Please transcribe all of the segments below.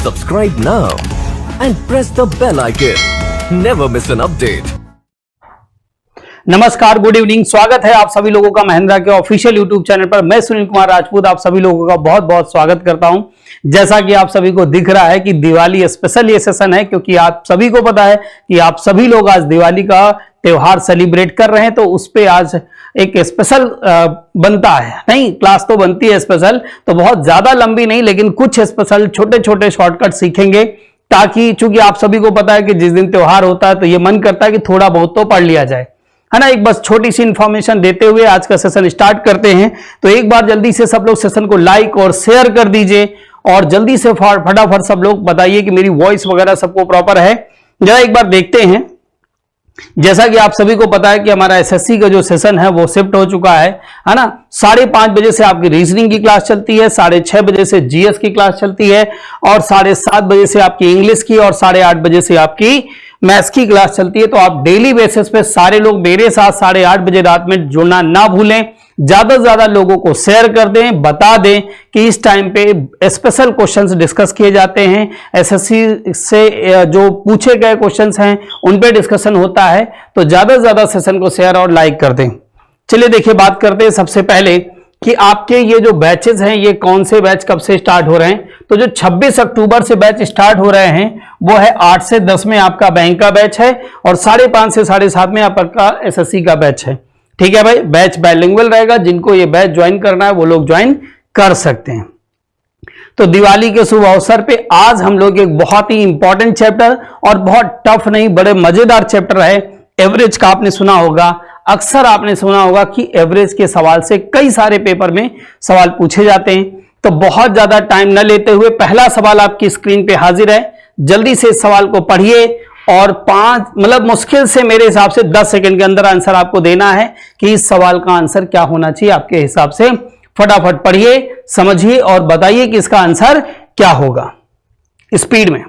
Subscribe now and press the bell icon. Never miss an update. नमस्कार, good evening. स्वागत है आप सभी लोगों का महिंद्रा के ऑफिशियल यूट्यूब चैनल पर। मैं सुनील कुमार राजपूत आप सभी लोगों का बहुत बहुत स्वागत करता हूं। जैसा कि आप सभी को दिख रहा है कि दिवाली स्पेशल ये सेशन है, क्योंकि आप सभी को पता है कि आप सभी लोग आज दिवाली का त्योहार सेलिब्रेट कर रहे हैं, तो उस पे आज एक स्पेशल बनता है। नहीं, क्लास तो बनती है स्पेशल, तो बहुत ज्यादा लंबी नहीं, लेकिन कुछ स्पेशल छोटे छोटे शॉर्टकट सीखेंगे, ताकि चूंकि आप सभी को पता है कि जिस दिन त्योहार होता है तो ये मन करता है कि थोड़ा बहुत तो पढ़ लिया जाए, है ना। एक बस छोटी सी इंफॉर्मेशन देते हुए आज का सेशन स्टार्ट करते हैं। तो एक बार जल्दी से सब लोग सेशन को लाइक और शेयर कर दीजिए, और जल्दी से फटाफट सब लोग बताइए कि मेरी वॉइस वगैरह सबको प्रॉपर है। जरा एक बार देखते हैं। जैसा कि आप सभी को पता है कि हमारा एसएससी का जो सेशन है वो शिफ्ट हो चुका है ना। 5:30 बजे से आपकी रीजनिंग की क्लास चलती है, 6:30 बजे से जीएस की क्लास चलती है, और 7:30 बजे से आपकी इंग्लिश की, और 8:30 बजे से आपकी मैथ्स की क्लास चलती है। तो आप डेली बेसिस पे सारे लोग मेरे साथ 8:30 बजे रात में जुड़ना ना भूलें। ज्यादा से ज्यादा लोगों को शेयर कर दें, बता दें कि इस टाइम पे स्पेशल क्वेश्चंस डिस्कस किए जाते हैं। एसएससी से जो पूछे गए क्वेश्चंस हैं उन पे डिस्कशन होता है, तो ज्यादा से ज्यादा सेशन को शेयर और लाइक कर दें। चलिए देखिए, बात करते हैं सबसे पहले कि आपके ये जो बैचेस हैं ये कौन से बैच कब से स्टार्ट हो रहे हैं। तो जो 26 अक्टूबर से बैच स्टार्ट हो रहे हैं वो है 8 से 10 में आपका बैंक का बैच है, और 5:30 से 7:30 में आपका एसएससी का बैच है। ठीक है भाई, बैच बाइलिंगुअल रहेगा। जिनको ये बैच ज्वाइन करना है वो लोग ज्वाइन कर सकते हैं। तो दिवाली के शुभ अवसर पे आज हम लोग एक बहुत ही इंपॉर्टेंट चैप्टर, और बहुत टफ नहीं, बड़े मजेदार चैप्टर है एवरेज का। आपने सुना होगा, अक्सर आपने सुना होगा कि एवरेज के सवाल से कई सारे पेपर में सवाल पूछे जाते हैं। तो बहुत ज्यादा टाइम न लेते हुए पहला सवाल आपकी स्क्रीन पे हाजिर है। जल्दी से इस सवाल को पढ़िए, और 5 मुश्किल से मेरे हिसाब से 10 सेकंड के अंदर आंसर आपको देना है कि इस सवाल का आंसर क्या होना चाहिए आपके हिसाब से। फटाफट पढ़िए, समझिए और बताइए कि इसका आंसर क्या होगा, स्पीड में।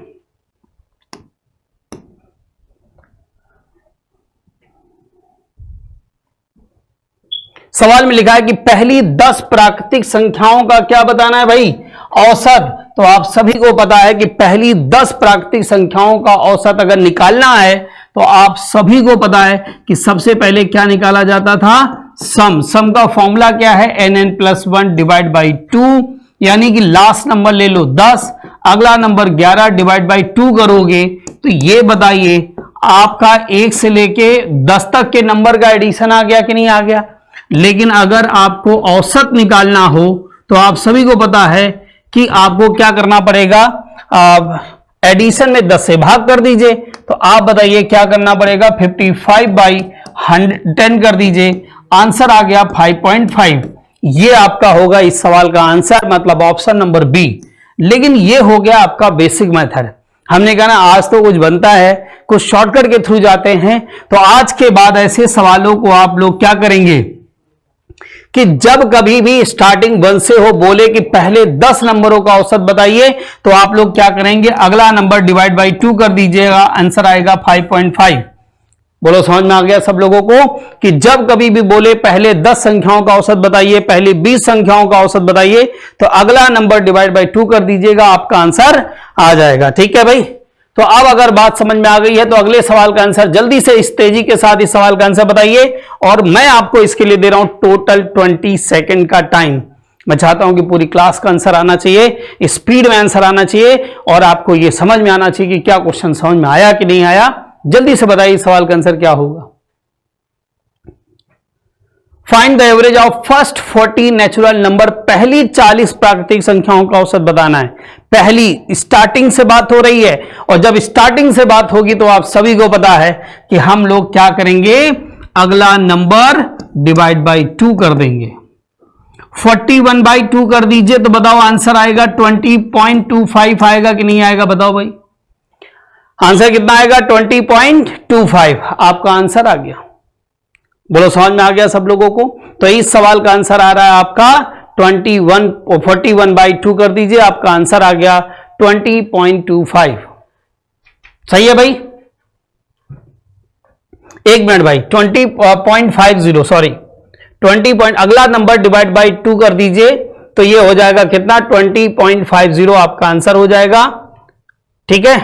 सवाल में लिखा है कि पहली 10 प्राकृतिक संख्याओं का क्या बताना है भाई, औसत। तो आप सभी को पता है कि पहली 10 प्राकृतिक संख्याओं का औसत अगर निकालना है तो आप सभी को पता है कि सबसे पहले क्या निकाला जाता था, सम का फॉर्मूला क्या है, nn+1 डिवाइड बाई 2, यानी कि लास्ट नंबर ले लो 10, अगला नंबर 11 डिवाइड बाई 2 करोगे तो ये बताइए आपका 1 से लेके 10 तक के नंबर का एडिशन आ गया कि नहीं आ गया। लेकिन अगर आपको औसत निकालना हो तो आप सभी को पता है कि आपको क्या करना पड़ेगा, एडिशन में 10 से भाग कर दीजिए। तो आप बताइए क्या करना पड़ेगा, 55/10 कर दीजिए, आंसर आ गया 5.5। ये आपका होगा इस सवाल का आंसर, मतलब ऑप्शन नंबर बी। लेकिन ये हो गया आपका बेसिक मेथड। हमने कहा ना आज तो कुछ बनता है, कुछ शॉर्टकट के थ्रू जाते हैं। तो आज के बाद ऐसे सवालों को आप लोग क्या करेंगे कि जब कभी भी स्टार्टिंग 1 से हो, बोले कि पहले 10 नंबरों का औसत बताइए, तो आप लोग क्या करेंगे, अगला नंबर डिवाइड बाई 2 कर दीजिएगा, आंसर आएगा 5.5। बोलो समझ में आ गया सब लोगों को कि जब कभी भी बोले पहले 10 संख्याओं का औसत बताइए, पहले 20 संख्याओं का औसत बताइए, तो अगला नंबर डिवाइड बाई 2 कर दीजिएगा, आपका आंसर आ जाएगा। ठीक है भाई। तो अब अगर बात समझ में आ गई है तो अगले सवाल का आंसर जल्दी से इस तेजी के साथ इस सवाल का आंसर बताइए, और मैं आपको इसके लिए दे रहा हूं टोटल 20 सेकंड का टाइम। मैं चाहता हूं कि पूरी क्लास का आंसर आना चाहिए, स्पीड में आंसर आना चाहिए, और आपको यह समझ में आना चाहिए कि क्या क्वेश्चन समझ में आया कि नहीं आया। जल्दी से बताइए सवाल का आंसर क्या होगा। Find the average of first 40 natural number. पहली 40 प्राकृतिक संख्याओं का औसत बताना है। पहली स्टार्टिंग से बात हो रही है, और जब स्टार्टिंग से बात होगी तो आप सभी को पता है कि हम लोग क्या करेंगे, अगला नंबर डिवाइड बाई 2 कर देंगे। 41/2 कर दीजिए, तो बताओ आंसर आएगा 20.25 आएगा कि नहीं आएगा, बताओ भाई। आंसर कितना आएगा, 20.25। आपका आंसर आ गया। बोलो समझ में आ गया सब लोगों को। तो इस सवाल का आंसर आ रहा है आपका 41/2 कर दीजिए, आपका आंसर आ गया 20.25। सही है भाई। एक मिनट भाई, 20.50 सॉरी 20 अगला नंबर डिवाइड बाई 2 कर दीजिए, तो ये हो जाएगा कितना, 20.50 आपका आंसर हो जाएगा। ठीक है,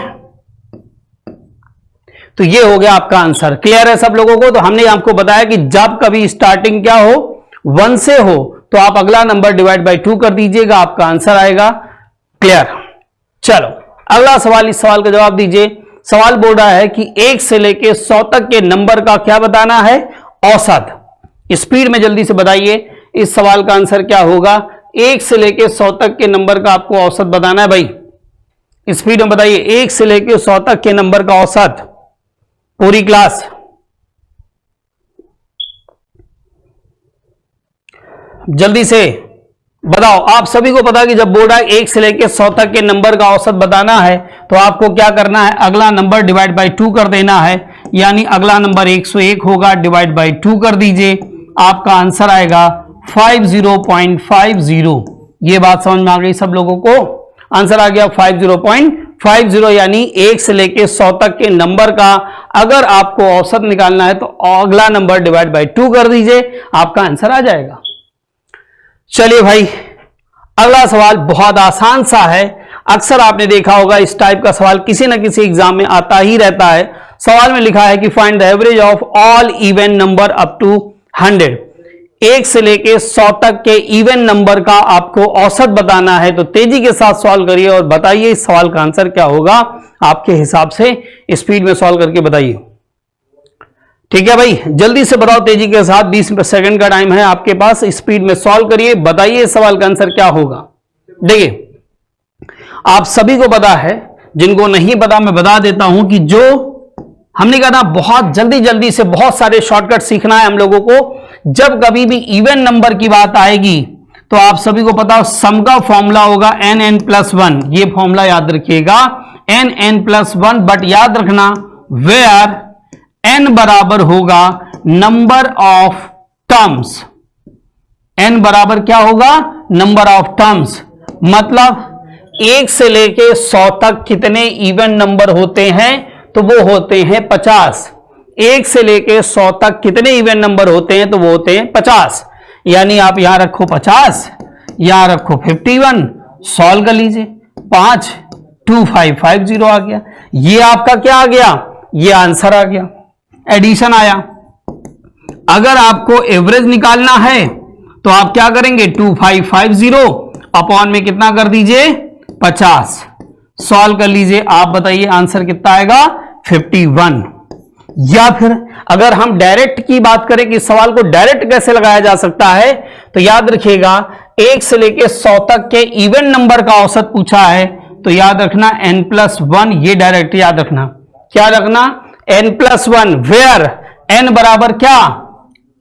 तो ये हो गया आपका आंसर। क्लियर है सब लोगों को? तो हमने आपको बताया कि जब कभी स्टार्टिंग क्या हो, 1 से हो, तो आप अगला नंबर डिवाइड बाय 2 कर दीजिएगा, आपका आंसर आएगा। क्लियर? चलो अगला सवाल, इस सवाल का जवाब दीजिए। सवाल बोल रहा है कि 1 से लेके 100 तक के नंबर का क्या बताना है, औसत। स्पीड में जल्दी से बताइए इस सवाल का आंसर क्या होगा। 1 से लेके 100 तक के नंबर का आपको औसत बताना है भाई, स्पीड में बताइए। 1 से लेके 100 तक के नंबर का औसत, पूरी क्लास। जल्दी से बताओ। आप सभी को पता कि जब बोल रहा है 1 से लेके 100 तक के नंबर का औसत बताना है, तो आपको क्या करना है, अगला नंबर डिवाइड बाय 2 कर देना है। यानी अगला नंबर 101 होगा, डिवाइड बाय 2 कर दीजिए, आपका आंसर आएगा 50.50। ये बात समझ में आ गई सब लोगों को? आंसर आ गया 50.50। यानी 1 से लेके 100 तक के नंबर का अगर आपको औसत निकालना है तो अगला नंबर डिवाइड बाय 2 कर दीजिए, आपका आंसर आ जाएगा। चलिए भाई, अगला सवाल बहुत आसान सा है। अक्सर आपने देखा होगा इस टाइप का सवाल किसी ना किसी एग्जाम में आता ही रहता है। सवाल में लिखा है कि find the average of all even number up to 100। 1 से लेके 100 तक के इवन नंबर का आपको औसत बताना है। तो तेजी के साथ सॉल्व करिए और बताइए इस सवाल का आंसर क्या होगा आपके हिसाब से। स्पीड में सॉल्व करके बताइए। ठीक है भाई, जल्दी से बताओ तेजी के साथ, 20 सेकंड का टाइम है आपके पास। स्पीड में सॉल्व करिए, बताइए इस सवाल का आंसर क्या होगा। देखिए आप सभी को पता है, जिनको नहीं पता मैं बता देता हूं कि जो हमने कहा था बहुत जल्दी जल्दी से बहुत सारे शॉर्टकट सीखना है हम लोगों को। जब कभी भी इवन नंबर की बात आएगी तो आप सभी को पता सम का फॉर्मूला होगा n+1। ये फॉर्मूला याद रखिएगा, n+1। बट याद रखना वेयर n बराबर होगा नंबर ऑफ टर्म्स। n बराबर क्या होगा, नंबर ऑफ टर्म्स। मतलब 1 से लेके 100 तक कितने इवन नंबर होते हैं, तो वो होते हैं 50। 1 से लेके 100 तक कितने इवन नंबर होते हैं, तो वो होते हैं 50। यानी आप यहां रखो 50, यहां रखो 51, सॉल्व कर लीजिए। 52550 आ गया। ये आपका क्या आ गया, ये आंसर आ गया, एडिशन आया। अगर आपको एवरेज निकालना है तो आप क्या करेंगे, 2550 अपॉन में कितना कर दीजिए, 50। सॉल्व कर लीजिए, आप बताइए आंसर कितना आएगा, 51। या फिर अगर हम डायरेक्ट की बात करें कि सवाल को डायरेक्ट कैसे लगाया जा सकता है, तो याद रखिएगा 1 से लेके 100 तक के इवन नंबर का औसत पूछा है, तो याद रखना n+1। ये डायरेक्ट याद रखना, क्या रखना, n+1 वेयर n बराबर क्या,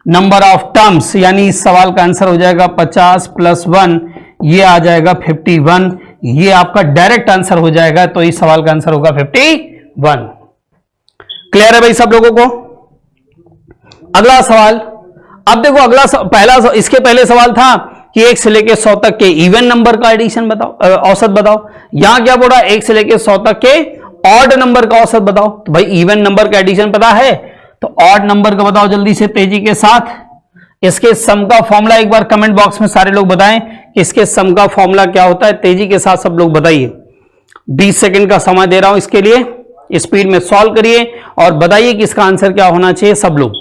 नंबर ऑफ टर्म्स। यानी इस सवाल का आंसर हो जाएगा 50 + 1, ये आ जाएगा 51। ये आपका डायरेक्ट आंसर हो जाएगा, तो इस सवाल का आंसर होगा 51। क्लियर है भाई सब लोगों को? अगला सवाल, अब देखो अगला इसके पहले सवाल था कि 1 से लेके 100 तक के इवन नंबर का एडिशन बताओ, औसत बताओ। यहां क्या बोला, 1 से लेके 100 तक के ऑड नंबर का औसत बताओ। तो भाई इवन नंबर का एडिशन पता है, तो ऑड नंबर का बताओ जल्दी से तेजी के साथ। इसके सम का फॉर्मूला एक बार कमेंट बॉक्स में सारे लोग बताएं कि इसके सम का फॉर्मूला क्या होता है। तेजी के साथ सब लोग बताइए, 20 सेकंड का समय दे रहा हूं इसके लिए। स्पीड में सॉल्व करिए और बताइए कि इसका आंसर क्या होना चाहिए सब लोग।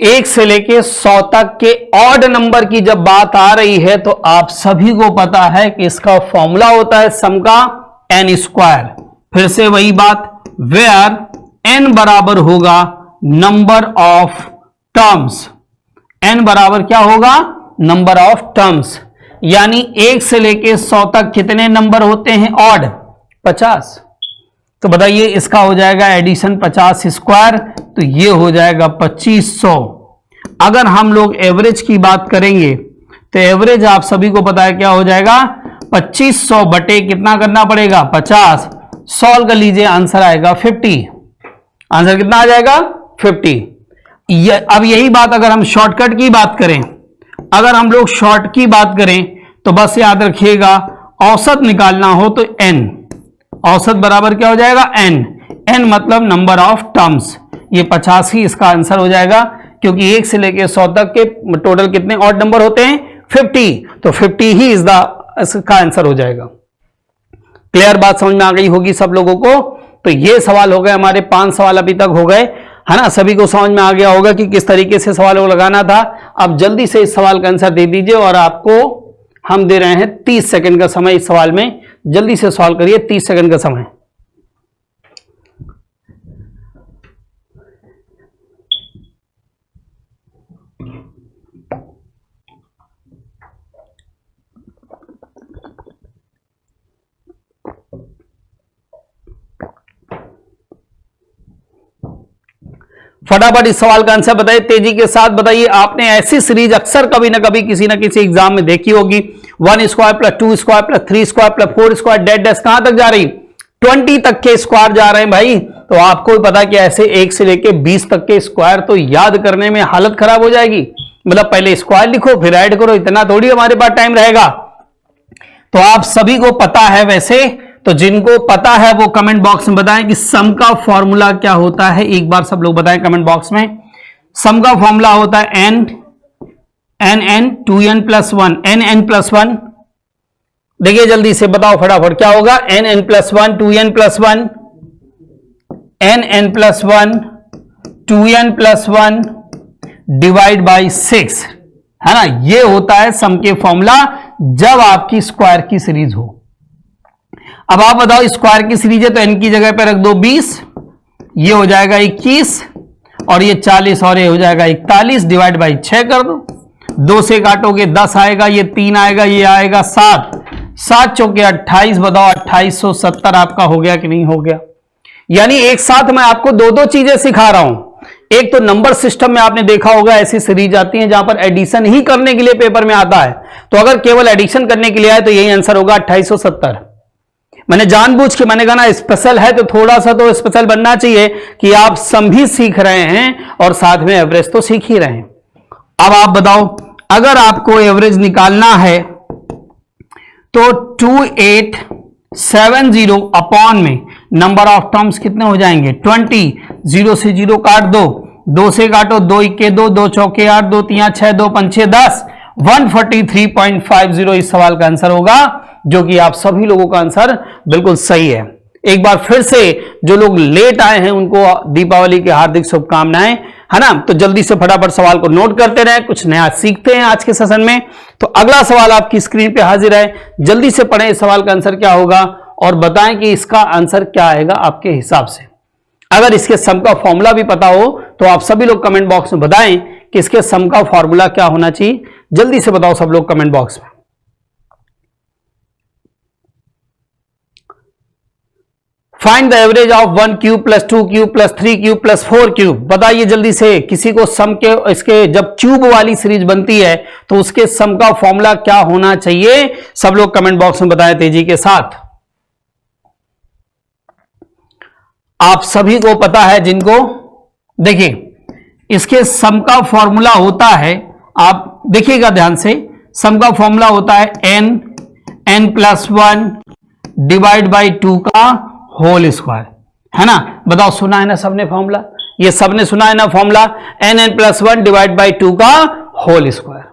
एक से लेके 100 तक के ऑड नंबर की जब बात आ रही है तो आप सभी को पता है कि इसका फॉर्मूला होता है सम का n²। फिर से वही बात, वेयर n बराबर होगा नंबर ऑफ टर्म्स। n बराबर क्या होगा, नंबर ऑफ टर्म्स। यानी 1 से लेके 100 तक कितने नंबर होते हैं ऑड, 50। तो बताइए इसका हो जाएगा एडिशन 50², तो ये हो जाएगा 2500। अगर हम लोग एवरेज की बात करेंगे तो एवरेज आप सभी को पता है क्या हो जाएगा, 2500 बटे कितना करना पड़ेगा, 50। सॉल्व कर लीजिए, आंसर आएगा 50। आंसर कितना आ जाएगा, 50। अब यही बात अगर हम शॉर्टकट की बात करें, अगर हम लोग शॉर्ट की बात करें तो बस याद रखिएगा औसत निकालना हो तो n, औसत बराबर क्या हो जाएगा, n। n मतलब नंबर ऑफ टर्म्स। ये 50 ही इसका आंसर हो जाएगा क्योंकि 1 से लेकर 100 तक के टोटल कितने ऑड नंबर होते हैं? 50। तो 50 ही इसका आंसर हो जाएगा। क्लियर बात समझ में आ गई होगी सब लोगों को। तो ये सवाल हो गए हमारे, 5 सवाल अभी तक हो गए, है ना। सभी को समझ में आ गया होगा कि किस तरीके से सवाल को लगाना था। अब जल्दी से इस सवाल का आंसर दे दीजिए और आपको हम दे रहे हैं 30 सेकंड का समय इस सवाल में। जल्दी से सवाल करिए, 30 सेकंड का समय। फटाफट इस सवाल का आंसर बताइए, तेजी के साथ बताइए। आपने ऐसी सीरीज अक्सर कभी ना कभी किसी ना किसी एग्जाम में देखी होगी। 1 square plus 2 square plus 3 square plus 4 square dead कहां तक जा रही? 20 तक के स्क्वायर जा रहे हैं भाई। तो आपको भी पता कि ऐसे 1 से लेके 20 तक के स्क्वायर तो याद करने में हालत खराब हो जाएगी। मतलब पहले स्क्वायर लिखो फिर ऐड करो, इतना थोड़ी हमारे पास टाइम रहेगा। तो आप सभी को पता है वैसे, तो जिनको पता है वो कमेंट बॉक्स में बताएं कि सम का फॉर्मूला क्या होता है। एक बार सब लोग बताएं कमेंट बॉक्स में। सम का फॉर्मूला होता है n 2n plus 1 n plus 1। देखिए जल्दी से बताओ फटाफट क्या होगा? n plus 1 2n plus 1 n plus 1 2n plus 1 divide by 6, है ना। ये होता है सम के फॉर्मूला जब आपकी स्क्वायर की सीरीज हो। अब आप बताओ स्क्वायर की सीरीज है तो n की जगह पर रख दो 20, ये हो जाएगा 21 और ये 40 और ये हो जाएगा 41 डिवाइड बाई 6 कर दो। 2 से काटोगे 10 आएगा, ये 3 आएगा, ये आएगा 7, 7 चौके 28। बताओ 2870 आपका हो गया कि नहीं हो गया? यानी एक साथ मैं आपको दो चीजें सिखा रहा हूं। एक तो नंबर सिस्टम में आपने देखा होगा ऐसी सीरीज आती है जहां पर एडिशन ही करने के लिए पेपर में आता है। तो अगर केवल एडिशन करने के लिए आए तो यही आंसर होगा 2870। मैंने जानबूझ के मैंने कहा ना स्पेशल है तो थोड़ा सा तो स्पेशल बनना चाहिए कि आप सम भी सीख रहे हैं और साथ में एवरेज तो सीख ही रहे हैं। अब आप बताओ अगर आपको एवरेज निकालना है तो 2870 अपॉन में नंबर ऑफ टर्म्स कितने हो जाएंगे? 20। 0 से 0 काट दो, 2 से काटो 2 इक्के 2, 2 चौके 8, 2 तिया 6, 2 पंचे 10, 143.50 इस सवाल का आंसर होगा, जो कि आप सभी लोगों का आंसर बिल्कुल सही है। एक बार फिर से जो लोग लेट आए हैं उनको दीपावली की हार्दिक शुभकामनाएं, है ना। तो जल्दी से फटाफट सवाल को नोट करते रहे, कुछ नया सीखते हैं आज के सेशन में। तो अगला सवाल आपकी स्क्रीन पे हाजिर है, जल्दी से पढ़ें इस सवाल का आंसर क्या होगा और बताएं कि इसका आंसर क्या आएगा आपके हिसाब से। अगर इसके सम का फॉर्मूला भी पता हो तो आप सभी लोग कमेंट बॉक्स में बताएं कि इसके सम का फॉर्मूला क्या होना चाहिए। जल्दी से बताओ सब लोग कमेंट बॉक्स में। Find the average of 1 cube plus 2 cube plus 3 cube plus 4 cube. बताइए जल्दी से, किसी को सम के इसके जब क्यूब वाली सीरीज बनती है तो उसके सम का फॉर्मूला क्या होना चाहिए? सब लोग कमेंट बॉक्स में बताएं तेजी के साथ। आप सभी को पता है जिनको, देखिए इसके सम का फॉर्मूला होता है, आप देखिएगा ध्यान से, सम का फॉर्मूला होता है n प्लस 1 डिवाइड बाई 2 का होल स्क्वायर, है ना। बताओ सुना है ना सबने फॉर्मूला? ये सबने सुना है ना formula, n plus 1 divide by 2 का होल स्क्वायर।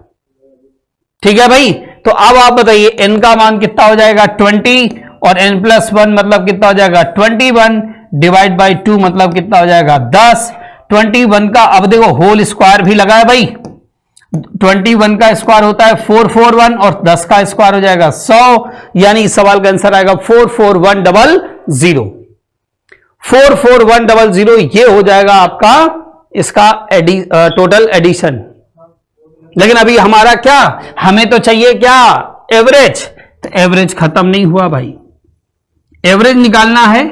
ठीक है भाई। तो अब आप बताइए n का मान कितना हो जाएगा? 20 और n प्लस 1 मतलब कितना हो जाएगा? 21 डिवाइड बाई 2 मतलब कितना हो जाएगा? 10। 21 का अब देखो होल स्क्वायर भी लगा है भाई। 21 का स्क्वायर होता है 441 और 10 का स्क्वायर हो जाएगा 100, यानी इस सवाल का आंसर आएगा 44100। 44100 ये हो जाएगा आपका इसका टोटल एडिशन। लेकिन अभी हमारा क्या, हमें तो चाहिए क्या? एवरेज। तो एवरेज खत्म नहीं हुआ भाई, एवरेज निकालना है।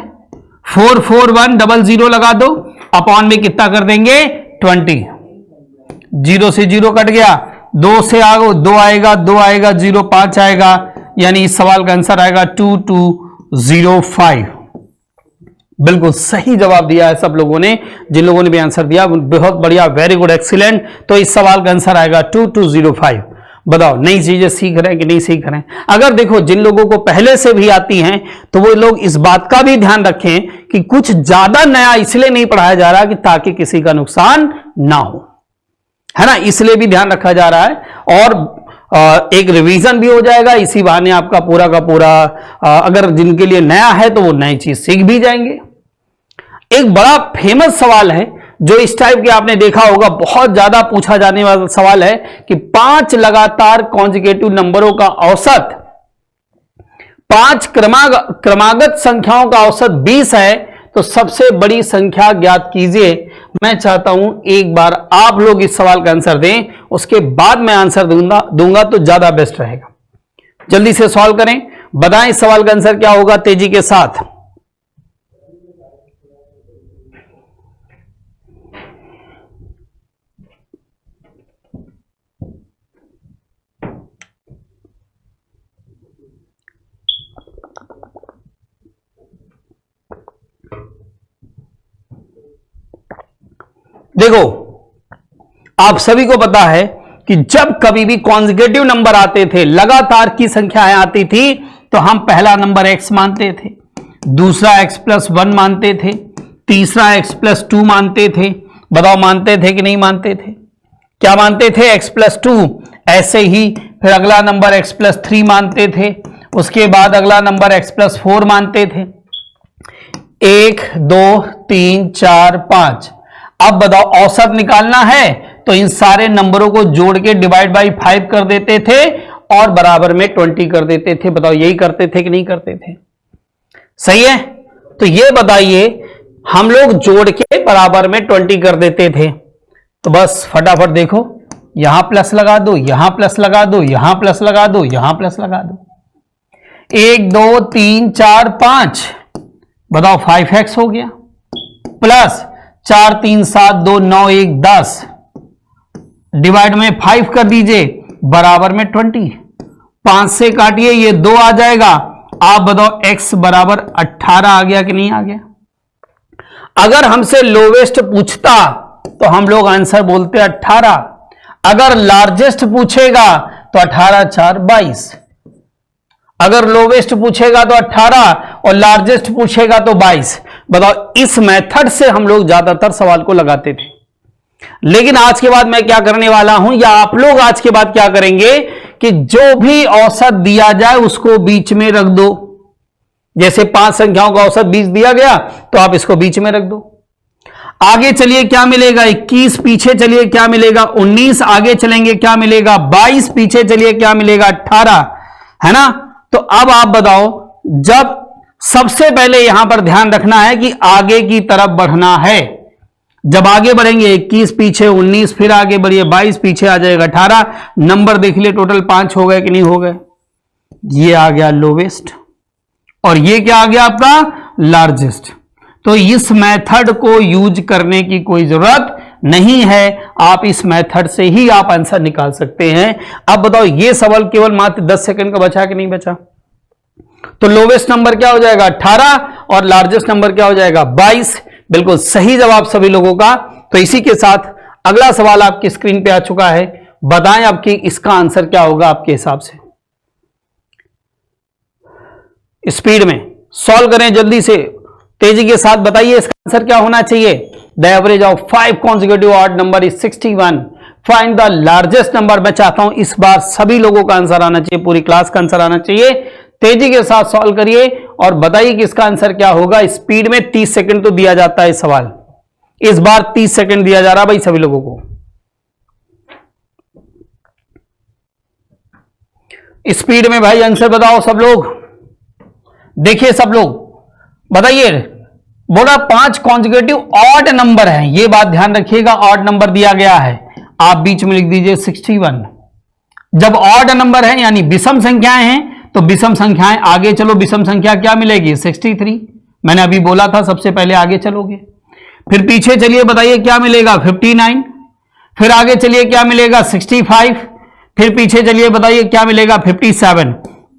44100 लगा दो, अपॉन में कितना कर देंगे? 20। 0 से 0 कट गया, 2 से आगे 2 आएगा, 2 आएगा 0, 5 आएगा, यानी इस सवाल का आंसर आएगा 2205। बिल्कुल सही जवाब दिया है सब लोगों ने। जिन लोगों ने भी आंसर दिया बहुत बढ़िया, वेरी गुड, एक्सीलेंट। तो इस सवाल का आंसर आएगा 2205। बताओ नई चीजें सीख रहे हैं कि नहीं सीख रहे हैं? अगर देखो जिन लोगों को पहले से भी आती हैं तो वो लोग इस बात का भी ध्यान रखें कि कुछ ज्यादा नया इसलिए नहीं पढ़ाया जा रहा कि ताकि किसी का नुकसान ना हो। है ना, इसलिए भी ध्यान रखा जा रहा है। और एक रिवीजन भी हो जाएगा इसी बहाने, आपका पूरा का पूरा अगर जिनके लिए नया है तो वो नई चीज सीख भी जाएंगे। एक बड़ा फेमस सवाल है जो इस टाइप के आपने देखा होगा, बहुत ज्यादा पूछा जाने वाला सवाल है कि 5 लगातार कॉन्जिक्यूटिव नंबरों का औसत, 5 क्रमागत संख्याओं का औसत 20 है, तो सबसे बड़ी संख्या ज्ञात कीजिए। मैं चाहता हूं एक बार आप लोग इस सवाल का आंसर दें, उसके बाद मैं आंसर दूंगा तो ज्यादा बेस्ट रहेगा। जल्दी से सॉल्व करें, बताएं इस सवाल का आंसर क्या होगा तेजी के साथ। देखो, आप सभी को पता है कि जब कभी भी कॉन्जिक्यूटिव नंबर आते थे, लगातार की संख्याएं आती थी, तो हम पहला नंबर x मानते थे, दूसरा x+1 मानते थे, तीसरा x+2 मानते थे। बताओ मानते थे कि नहीं मानते थे? क्या मानते थे? x+2। ऐसे ही फिर अगला नंबर x+3 मानते थे, उसके बाद अगला नंबर x+4 मानते थे। 1 2 3 4 5। अब बताओ औसत निकालना है तो इन सारे नंबरों को जोड़ के डिवाइड बाई 5 कर देते थे और बराबर में 20 कर देते थे। बताओ यही करते थे कि नहीं करते थे? सही है। तो ये बताइए, हम लोग जोड़ के बराबर में 20 कर देते थे, तो बस फटाफट देखो, यहां प्लस लगा दो, यहां प्लस लगा दो, यहां प्लस लगा दो, यहां प्लस लगा दो। 1 2 3 4 5, बताओ 5x हो गया, प्लस 4 3 7 2 9 1 10, डिवाइड में 5 कर दीजिए, बराबर में 20। 5 से काटिए, ये 2 आ जाएगा। आप बताओ x बराबर 18 आ गया कि नहीं आ गया? अगर हमसे लोवेस्ट पूछता तो हम लोग आंसर बोलते 18। अगर लार्जेस्ट पूछेगा तो 18 4 22। अगर लोवेस्ट पूछेगा तो 18 और लार्जेस्ट पूछेगा तो 22। बताओ, इस मेथड से हम लोग ज्यादातर सवाल को लगाते थे। लेकिन आज के बाद मैं क्या करने वाला हूं, या आप लोग आज के बाद क्या करेंगे कि जो भी औसत दिया जाए उसको बीच में रख दो। जैसे 5 संख्याओं का औसत 20 दिया गया तो आप इसको बीच में रख दो। आगे चलिए क्या मिलेगा? 21, पीछे चलिए क्या मिलेगा? 19, आगे चलेंगे क्या मिलेगा? 22, पीछे चलिए क्या मिलेगा? 18, है ना। तो अब आप बताओ, जब सबसे पहले यहां पर ध्यान रखना है कि आगे की तरफ बढ़ना है। जब आगे बढ़ेंगे 21, पीछे 19, फिर आगे बढ़िए 22, पीछे आ जाएगा 18। नंबर देख लिए, टोटल 5 हो गए कि नहीं हो गए? ये आ गया लोवेस्ट और ये क्या आ गया आपका? लार्जेस्ट। तो इस मेथड को यूज करने की कोई जरूरत नहीं है, आप इस मेथड से ही आप आंसर निकाल सकते हैं। अब बताओ, ये सवाल केवल मात्र 10 सेकंड का बचा कि नहीं बचा? तो लोवेस्ट नंबर क्या हो जाएगा? 18 और लार्जेस्ट नंबर क्या हो जाएगा? 22। बिल्कुल सही जवाब सभी लोगों का। तो इसी के साथ अगला सवाल आपकी स्क्रीन पे आ चुका है। बताएं आपकी इसका आंसर क्या होगा आपके हिसाब से? स्पीड में सॉल्व करें, जल्दी से तेजी के साथ बताइए इसका आंसर क्या होना चाहिए। The average of 5 consecutive odd number is 61. Find the largest number. मैं चाहता हूं इस बार सभी लोगों का आंसर आना चाहिए, पूरी क्लास का आंसर आना चाहिए। तेजी के साथ सॉल्व करिए और बताइए कि इसका आंसर क्या होगा। स्पीड में 30 सेकंड तो दिया जाता है सवाल, इस बार 30 सेकंड दिया जा रहा भाई सभी लोगों को। स्पीड में भाई आंसर बताओ सब लोग। देखिए सब लोग बताइए। बोला 5 कॉन्जिक्यूटिव ऑड नंबर है, ये बात ध्यान रखिएगा। ऑड नंबर दिया गया है, आप बीच में लिख दीजिए 61। जब ऑड नंबर है यानी विषम संख्याएं हैं, तो विषम संख्याएं आगे चलो, विषम संख्या क्या मिलेगी? 63। मैंने अभी बोला था सबसे पहले आगे चलोगे। फिर पीछे चलिए, बताइए क्या मिलेगा? 59। फिर आगे चलिए क्या मिलेगा? 65। फिर पीछे चलिए, बताइए क्या मिलेगा? 57।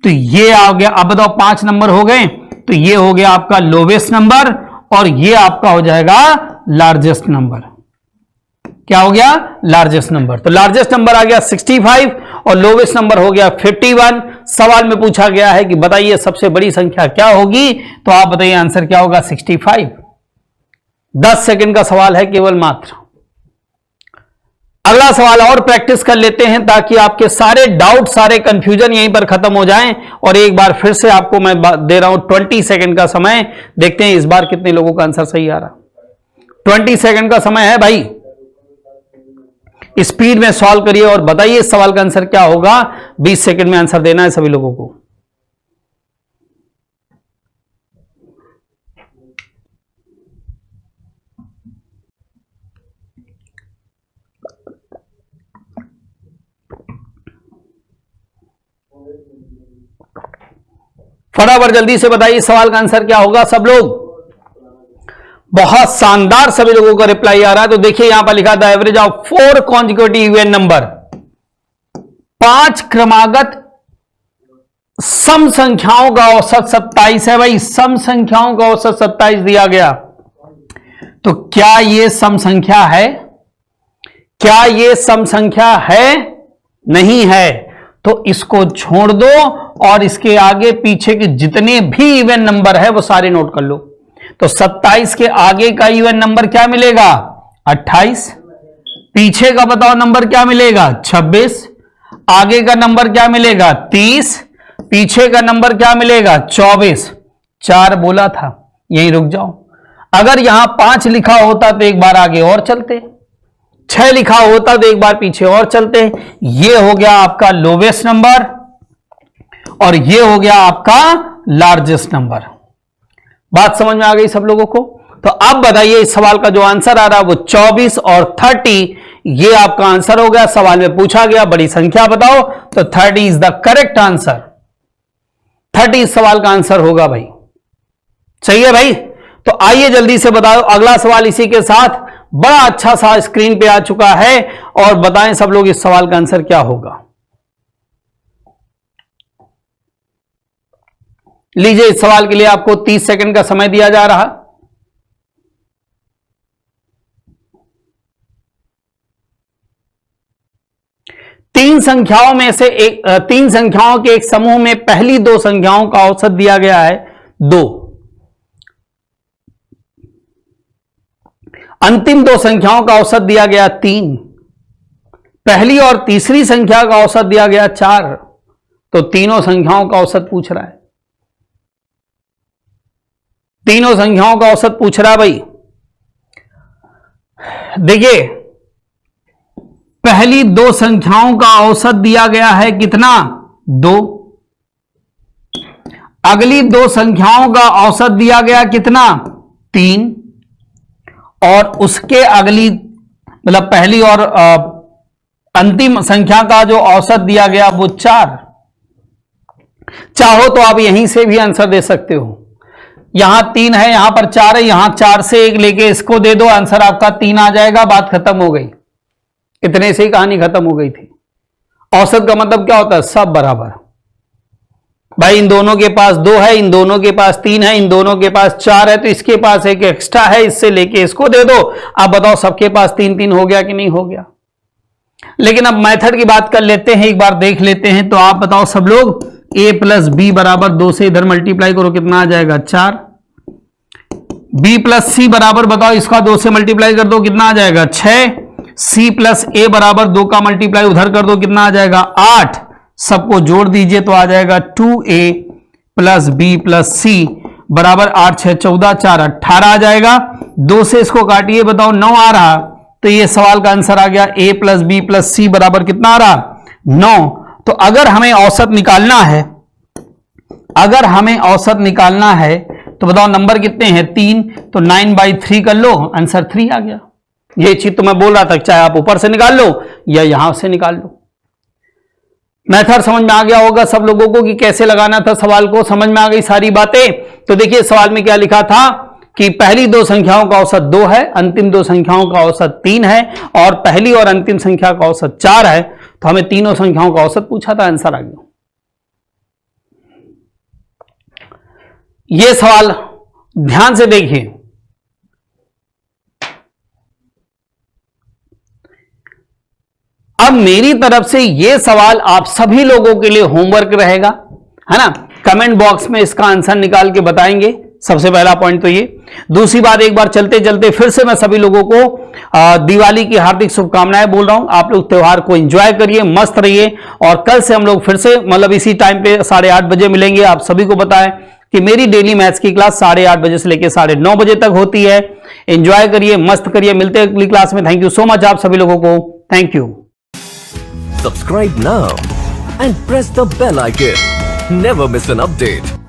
तो ये आ गया। अब बताओ 5 नंबर हो गए, तो ये हो गया आपका लोवेस्ट नंबर और ये आपका हो जाएगा लार्जेस्ट नंबर। क्या हो गया? Largest number. तो लार्जेस्ट नंबर आ गया 65 और लोवेस्ट नंबर हो गया 51। सवाल में पूछा गया है कि बताइए सबसे बड़ी संख्या क्या होगी, तो आप बताइए आंसर क्या होगा? 65। 10 सेकंड का सवाल है केवल मात्र। अगला सवाल और प्रैक्टिस कर लेते हैं ताकि आपके सारे डाउट, सारे कंफ्यूजन यहीं पर खत्म हो जाएं। और एक बार फिर से आपको मैं दे रहा हूं 20 सेकंड का समय। देखते हैं इस बार कितने लोगों का आंसर सही आ रहा। 20 सेकंड का समय है भाई, स्पीड में सॉल्व करिए और बताइए इस सवाल का आंसर क्या होगा। 20 सेकंड में आंसर देना है सभी लोगों को। फटाफट जल्दी से बताइए इस सवाल का आंसर क्या होगा सब लोग। बहुत शानदार सभी लोगों का रिप्लाई आ रहा है। तो देखिए यहां पर लिखा था average of 4 consecutive even number, 5 क्रमागत सम संख्याओं का औसत 27 है। भाई सम संख्याओं का औसत 27 दिया गया, तो क्या यह सम संख्या है? क्या यह सम संख्या है? नहीं है, तो इसको छोड़ दो और इसके आगे पीछे के जितने भी इवन नंबर है वो सारे नोट कर लो। तो 27 के आगे का इवन नंबर क्या मिलेगा? 28। पीछे का बताओ नंबर क्या मिलेगा? 26। आगे का नंबर क्या मिलेगा? 30। पीछे का नंबर क्या मिलेगा? 24। 4 बोला था, यहीं रुक जाओ। अगर यहां 5 लिखा होता तो एक बार आगे और चलते, 6 लिखा होता तो एक बार पीछे और चलते। यह हो गया आपका लोवेस्ट नंबर और यह हो गया आपका लार्जेस्ट नंबर। बात समझ में आ गई सब लोगों को? तो अब बताइए इस सवाल का जो आंसर आ रहा है वो 24 और 30, ये आपका आंसर हो गया। सवाल में पूछा गया बड़ी संख्या बताओ, तो 30 इज द करेक्ट आंसर। 30 इस सवाल का आंसर होगा भाई। सही है भाई? तो आइए जल्दी से बताओ अगला सवाल इसी के साथ। बड़ा अच्छा सा स्क्रीन पे आ चुका है और बताएं सब लोग इस सवाल का आंसर क्या होगा। लीजिए इस सवाल के लिए आपको 30 सेकंड का समय दिया जा रहा। तीन संख्याओं के एक समूह में पहली 2 संख्याओं का औसत दिया गया है 2। अंतिम 2 संख्याओं का औसत दिया गया 3। पहली और तीसरी संख्या का औसत दिया गया 4। तो तीनों संख्याओं का औसत पूछ रहा है। तीनों संख्याओं का औसत पूछ रहा है भाई। देखिए पहली 2 संख्याओं का औसत दिया गया है कितना? 2। अगली 2 संख्याओं का औसत दिया गया कितना? 3। और उसके अगली मतलब पहली और अंतिम संख्या का जो औसत दिया गया वो 4। चाहो तो आप यहीं से भी आंसर दे सकते हो। यहां 3 है, यहां पर 4 है, यहां 4 से 1 लेके इसको दे दो, आंसर आपका 3 आ जाएगा। बात खत्म हो गई। इतने से ही कहानी खत्म हो गई थी। औसत का मतलब क्या होता है? सब बराबर। भाई इन दोनों के पास 2 है, इन दोनों के पास 3 है, इन दोनों के पास 4 है, तो इसके पास एक एक्स्ट्रा है, इससे लेके इसको दे दो। आप बताओ सबके पास 3-3 हो गया कि नहीं हो गया? लेकिन अब मेथड की बात कर लेते हैं, एक बार देख लेते हैं। तो आप बताओ सब लोग, a प्लस बी बराबर 2 से इधर मल्टीप्लाई करो, कितना आ जाएगा? 4। b प्लस सी बराबर बताओ इसका 2 से मल्टीप्लाई कर दो, कितना आ जाएगा? 6। c प्लस ए बराबर 2 का मल्टीप्लाई उधर कर दो, कितना आ जाएगा? 8। सबको जोड़ दीजिए तो आ जाएगा 2a प्लस बी प्लस सी बराबर 8 6 14 4 18 आ जाएगा। 2 से इसको काटिए, बताओ 9 आ रहा। तो ये सवाल का आंसर आ गया a प्लस बी प्लस सी बराबर कितना आ रहा? 9। तो अगर हमें औसत निकालना है, तो बताओ नंबर कितने हैं? 3। तो 9/3 कर लो, आंसर 3 आ गया। ये चीज तो मैं बोल रहा था, चाहे आप ऊपर से निकाल लो या यहां से निकाल लो। मेथड समझ में आ गया होगा सब लोगों को कि कैसे लगाना था सवाल को। समझ में आ गई सारी बातें? तो देखिए सवाल में क्या लिखा था कि पहली 2 संख्याओं का औसत 2 है, अंतिम 2 संख्याओं का औसत 3 है और पहली और अंतिम संख्या का औसत 4 है। तो हमें तीनों संख्याओं का औसत पूछा था, आंसर आ गया। यह सवाल ध्यान से देखिए। अब मेरी तरफ से यह सवाल आप सभी लोगों के लिए होमवर्क रहेगा, है ना? कमेंट बॉक्स में इसका आंसर निकाल के बताएंगे सबसे पहला पॉइंट तो ये। दूसरी बात, एक बार चलते चलते फिर से मैं सभी लोगों को दिवाली की हार्दिक शुभकामनाएं बोल रहा हूं। आप लोग त्योहार को एंजॉय करिए, मस्त रहिए, और कल से हम लोग फिर से मतलब इसी टाइम पे 8:30 बजे मिलेंगे। आप सभी को पता है कि मेरी डेली मैथ्स की क्लास 8:30 बजे से लेकर 9:30 बजे तक होती है। एंजॉय करिए, मस्त करिए, मिलते हैं अगली क्लास में। थैंक यू सो मच आप सभी लोगों को, thank you. Subscribe now and press the bell icon. Never miss an update.